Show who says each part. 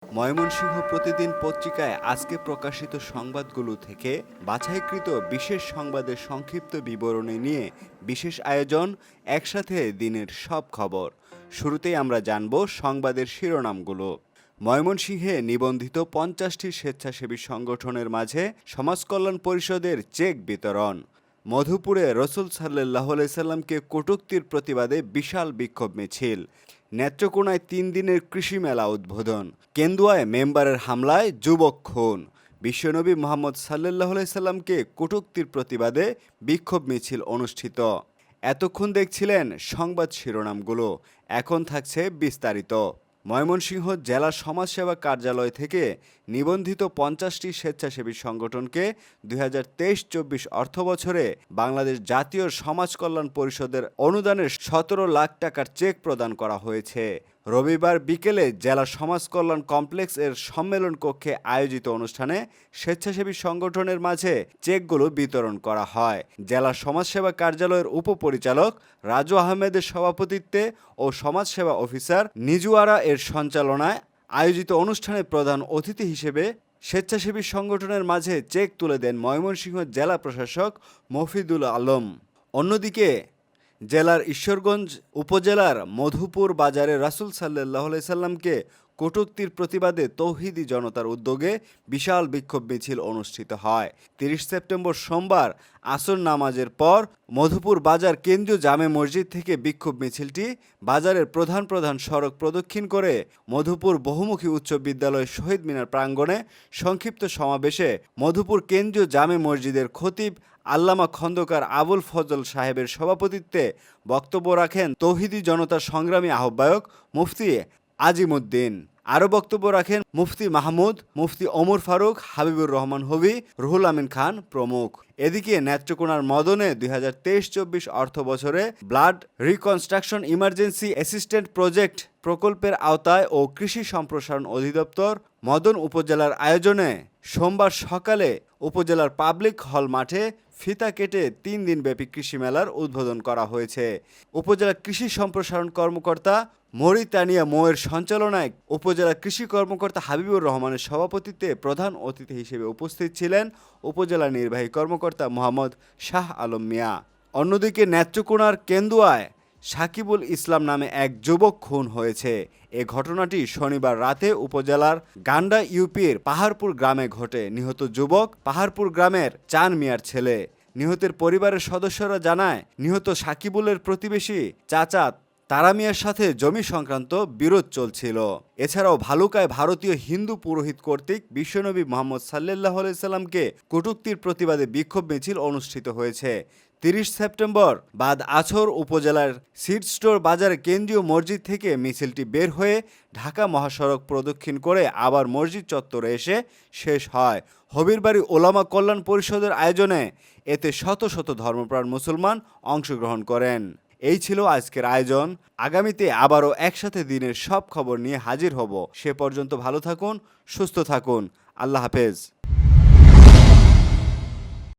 Speaker 1: ময়মনসিংহ প্রতিদিন পত্রিকায় আজকে প্রকাশিত সংবাদগুলো থেকে বাছাইকৃত বিশেষ সংবাদের সংক্ষিপ্ত বিবরণী নিয়ে বিশেষ আয়োজন একসাথে দিনের সব খবর। শুরুতেই আমরা জানব সংবাদের শিরোনামগুলো। ময়মনসিংহে নিবন্ধিত ৫০টি স্বেচ্ছাসেবী সংগঠনের মাঝে সমাজকল্যাণ পরিষদের চেক বিতরণ। মধুপুরে রসুল সাল্লাল্লাহু আলাইহি সাল্লামকে কটূক্তির প্রতিবাদে বিশাল বিক্ষোভ মিছিল। নেত্রকোনায় ৩ দিনের কৃষি মেলা উদ্বোধন। কেন্দুয়ায় মেম্বারের হামলায় যুবক খুন। বিশ্বনবী মুহাম্মদ সাল্লাল্লাহু আলাইহি সাল্লামকে কটূক্তির প্রতিবাদে বিক্ষোভ মিছিল অনুষ্ঠিত। এতক্ষণ দেখছিলেন সংবাদ শিরোনামগুলো, এখন থাকছে বিস্তারিত। ময়মনসিংহ জেলা সমাজসেবা কার্যালয় থেকে নিবন্ধিত ৫০টি স্বেচ্ছাসেবী সংগঠনকে ২০২৩-২৪ অর্থবছরে বাংলাদেশ জাতীয় সমাজ কল্যাণ পরিষদের অনুদানের ১৭ লাখ টাকার চেক প্রদান করা হয়েছে। রবিবার বিকেলে জেলা সমাজ কল্যাণ কমপ্লেক্স এর সম্মেলন কক্ষে আয়োজিত অনুষ্ঠানে স্বেচ্ছাসেবী সংগঠনের মাঝে চেকগুলো বিতরণ করা হয়। জেলা সমাজসেবা কার্যালয়ের উপপরিচালক রাজু আহমেদের সভাপতিত্বে ও সমাজসেবা অফিসার নিজুয়ারা এর সঞ্চালনায় আয়োজিত অনুষ্ঠানে প্রধান অতিথি হিসেবে স্বেচ্ছাসেবী সংগঠনের মাঝে চেক তুলে দেন ময়মনসিংহ জেলা প্রশাসক মফিদুল আলম। অন্যদিকে জেলার ঈশ্বরগঞ্জ উপজেলার মধুপুর বাজারে রাসূল সাল্লাল্লাহু আলাইহি সাল্লামকে কটূক্তির প্রতিবাদে তৌহিদি জনতার উদ্যোগে বিশাল বিক্ষোভ মিছিল অনুষ্ঠিত হয়। ৩০ সেপ্টেম্বর সোমবার আসর নামাজের পর মধুপুর বাজার কেন্দ্রীয় জামে মসজিদ থেকে বিক্ষোভ মিছিলটি বাজারের প্রধান প্রধান সড়ক প্রদক্ষিণ করে মধুপুর বহুমুখী উচ্চ বিদ্যালয় শহীদ মিনার প্রাঙ্গণে সংক্ষিপ্ত সমাবেশে মধুপুর কেন্দ্রীয় জামে মসজিদের খতিব আল্লামা খন্দকার আবুল ফজল সাহেবের সভাপতিত্বে বক্তব্য রাখেন তৌহিদি জনতার সংগ্রামী আহ্বায়ক মুফতি আজিমউদ্দিন। আরও বক্তব্য রাখেন মুফতি মাহমুদ, মুফতি ওমর ফারুক, হাবিবুর রহমান হবি, রুহুল আমিন খান প্রমুখ। এদিকে নেত্রকোনার মদনে ২০২৩-২৪ অর্থ বছরে blood reconstruction emergency assistant project প্রকল্পের আওতায় ও কৃষি সম্প্রসারণ অধিদপ্তর মদন উপজেলার আয়োজনে সোমবার সকালে উপজেলার পাবলিক হল মাঠে ফিতা কেটে ৩ দিনব্যাপী কৃষি মেলার উদ্বোধন করা হয়েছে। উপজেলা কৃষি সম্প্রসারণ কর্মকর্তা মরিতানিয়া মোয়ের সঞ্চালনায় উপজেলা কৃষি কর্মকর্তা হাবিবুর রহমানের সভাপতিত্বে প্রধান অতিথি হিসেবে উপস্থিত ছিলেন উপজেলা নির্বাহী কর্মকর্তা মোহাম্মদ শাহ আলম মিয়া। অন্যদিকে নেত্রকোনার কেন্দুয়ায় সাকিবুল ইসলাম নামে এক যুবক খুন হয়েছে। এ ঘটনাটি শনিবার রাতে উপজেলার গান্ডা ইউপির পাহাড়পুর গ্রামে ঘটে। নিহত যুবক পাহাড়পুর গ্রামের চান মিয়ার ছেলে। নিহতের পরিবারের সদস্যরা জানায়, নিহত সাকিবুলের প্রতিবেশী চাচা তারা মিয়ার সাথে জমি সংক্রান্ত বিরোধ চলছিল। এছাড়াও ভালুকায় ভারতীয় হিন্দু পুরোহিত কর্তৃক বিশ্বনবী মুহাম্মদ সাল্লাল্লাহু আলাইহি সাল্লামকে কটূক্তির প্রতিবাদে বিক্ষোভ মিছিল অনুষ্ঠিত হয়েছে। ৩০ সেপ্টেম্বর বাদ আছর উপজেলার সিড স্টোর বাজার কেন্দ্রীয় মসজিদ থেকে মিছিলটি বের হয়ে ঢাকা মহাসড়ক প্রদক্ষিণ করে আবার মসজিদ চত্বরে এসে শেষ হয়। হবিরবাড়ি ওলামা কল্যাণ পরিষদের আয়োজনে এতে শত শত ধর্মপ্রাণ মুসলমান অংশগ্রহণ করেন। এই ছিল আজকের আয়োজন। আগামীতে আবারও একসাথে দিনের সব খবর নিয়ে হাজির হব। সে পর্যন্ত ভালো থাকুন, সুস্থ থাকুন। আল্লাহ হাফেজ।